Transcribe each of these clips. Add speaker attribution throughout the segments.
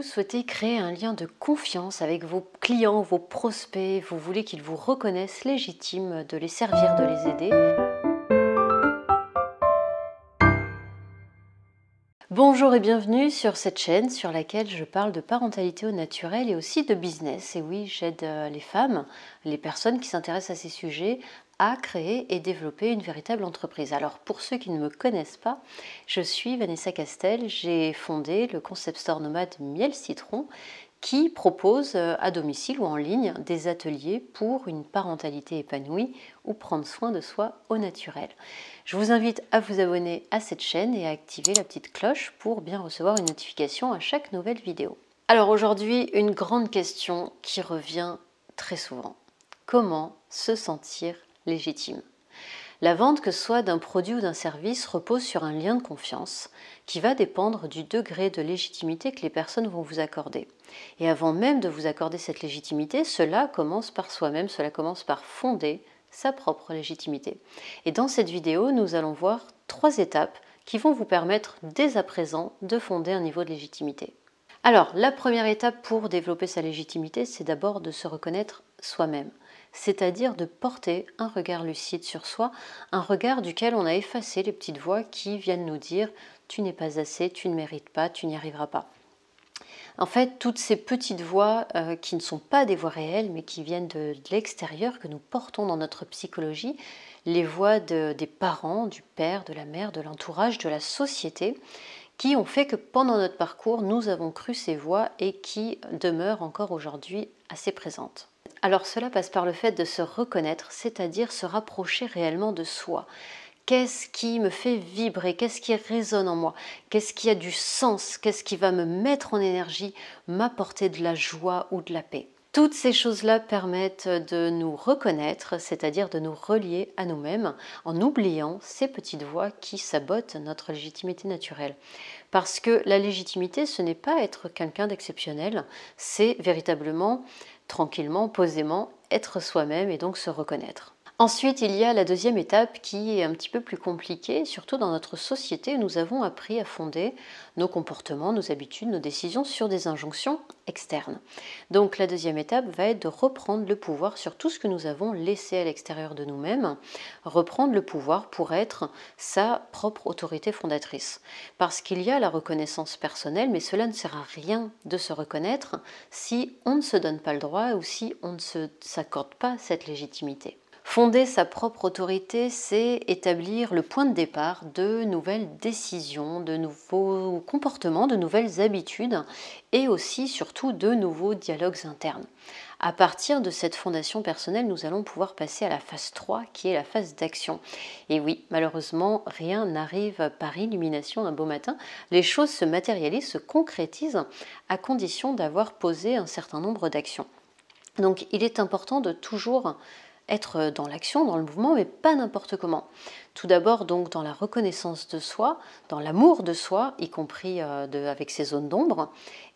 Speaker 1: souhaitez créer un lien de confiance avec vos clients, vos prospects, vous voulez qu'ils vous reconnaissent légitimes de les servir, de les aider. Bonjour et bienvenue sur cette chaîne sur laquelle je parle de parentalité au naturel et aussi de business. Et oui, j'aide les femmes, les personnes qui s'intéressent à ces sujets à créer et développer une véritable entreprise. Alors pour ceux qui ne me connaissent pas, je suis Vanessa Castel, j'ai fondé le concept store nomade Miel Citron qui propose à domicile ou en ligne des ateliers pour une parentalité épanouie ou prendre soin de soi au naturel. Je vous invite à vous abonner à cette chaîne et à activer la petite cloche pour bien recevoir une notification à chaque nouvelle vidéo. Alors aujourd'hui, une grande question qui revient très souvent. Comment se sentir légitime ? La vente, que ce soit d'un produit ou d'un service, repose sur un lien de confiance qui va dépendre du degré de légitimité que les personnes vont vous accorder. Et avant même de vous accorder cette légitimité, cela commence par soi-même, cela commence par fonder sa propre légitimité. Et dans cette vidéo, nous allons voir 3 étapes qui vont vous permettre dès à présent de fonder un niveau de légitimité. Alors, la première étape pour développer sa légitimité, c'est d'abord de se reconnaître soi-même, c'est-à-dire de porter un regard lucide sur soi, un regard duquel on a effacé les petites voix qui viennent nous dire « tu n'es pas assez, tu ne mérites pas, tu n'y arriveras pas ». En fait, toutes ces petites voix qui ne sont pas des voix réelles, mais qui viennent de l'extérieur, que nous portons dans notre psychologie, les voix des parents, du père, de la mère, de l'entourage, de la société, qui ont fait que pendant notre parcours, nous avons cru ces voix et qui demeurent encore aujourd'hui assez présentes. Alors cela passe par le fait de se reconnaître, c'est-à-dire se rapprocher réellement de soi. Qu'est-ce qui me fait vibrer? Qu'est-ce qui résonne en moi? Qu'est-ce qui a du sens? Qu'est-ce qui va me mettre en énergie, m'apporter de la joie ou de la paix? Toutes ces choses-là permettent de nous reconnaître, c'est-à-dire de nous relier à nous-mêmes en oubliant ces petites voix qui sabotent notre légitimité naturelle. Parce que la légitimité, ce n'est pas être quelqu'un d'exceptionnel, c'est véritablement, tranquillement, posément, être soi-même et donc se reconnaître. Ensuite, il y a la deuxième étape qui est un petit peu plus compliquée, surtout dans notre société où nous avons appris à fonder nos comportements, nos habitudes, nos décisions sur des injonctions externes. Donc la deuxième étape va être de reprendre le pouvoir sur tout ce que nous avons laissé à l'extérieur de nous-mêmes, reprendre le pouvoir pour être sa propre autorité fondatrice. Parce qu'il y a la reconnaissance personnelle, mais cela ne sert à rien de se reconnaître si on ne se donne pas le droit ou si on ne s'accorde pas cette légitimité. Fonder sa propre autorité, c'est établir le point de départ de nouvelles décisions, de nouveaux comportements, de nouvelles habitudes et aussi, surtout, de nouveaux dialogues internes. À partir de cette fondation personnelle, nous allons pouvoir passer à la phase 3, qui est la phase d'action. Et oui, malheureusement, rien n'arrive par illumination un beau matin. Les choses se matérialisent, se concrétisent, à condition d'avoir posé un certain nombre d'actions. Donc, il est important de toujours être dans l'action, dans le mouvement, mais pas n'importe comment. Tout d'abord, donc, dans la reconnaissance de soi, dans l'amour de soi, y compris avec ses zones d'ombre,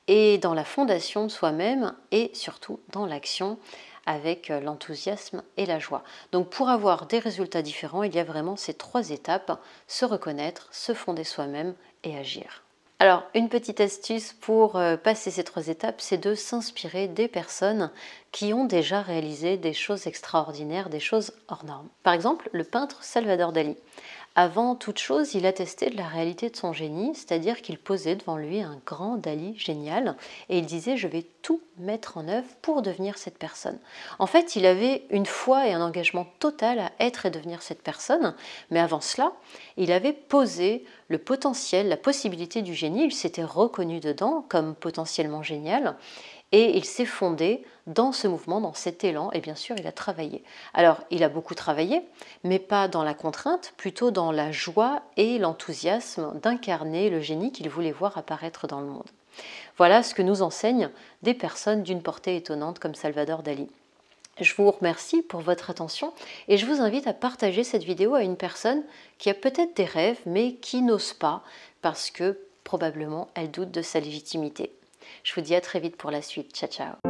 Speaker 1: et dans la fondation de soi-même, et surtout dans l'action avec l'enthousiasme et la joie. Donc, pour avoir des résultats différents, il y a vraiment ces 3 étapes, se reconnaître, se fonder soi-même et agir. Alors, une petite astuce pour passer ces 3 étapes, c'est de s'inspirer des personnes qui ont déjà réalisé des choses extraordinaires, des choses hors normes. Par exemple, le peintre Salvador Dali. Avant toute chose, il attestait de la réalité de son génie, c'est-à-dire qu'il posait devant lui un grand Dali génial et il disait « je vais tout mettre en œuvre pour devenir cette personne ». En fait, il avait une foi et un engagement total à être et devenir cette personne, mais avant cela, il avait posé le potentiel, la possibilité du génie, il s'était reconnu dedans comme potentiellement génial et il s'est fondé dans ce mouvement, dans cet élan, et bien sûr, il a travaillé. Alors, il a beaucoup travaillé, mais pas dans la contrainte, plutôt dans la joie et l'enthousiasme d'incarner le génie qu'il voulait voir apparaître dans le monde. Voilà ce que nous enseignent des personnes d'une portée étonnante comme Salvador Dali. Je vous remercie pour votre attention et je vous invite à partager cette vidéo à une personne qui a peut-être des rêves, mais qui n'ose pas parce que probablement elle doute de sa légitimité. Je vous dis à très vite pour la suite. Ciao, ciao.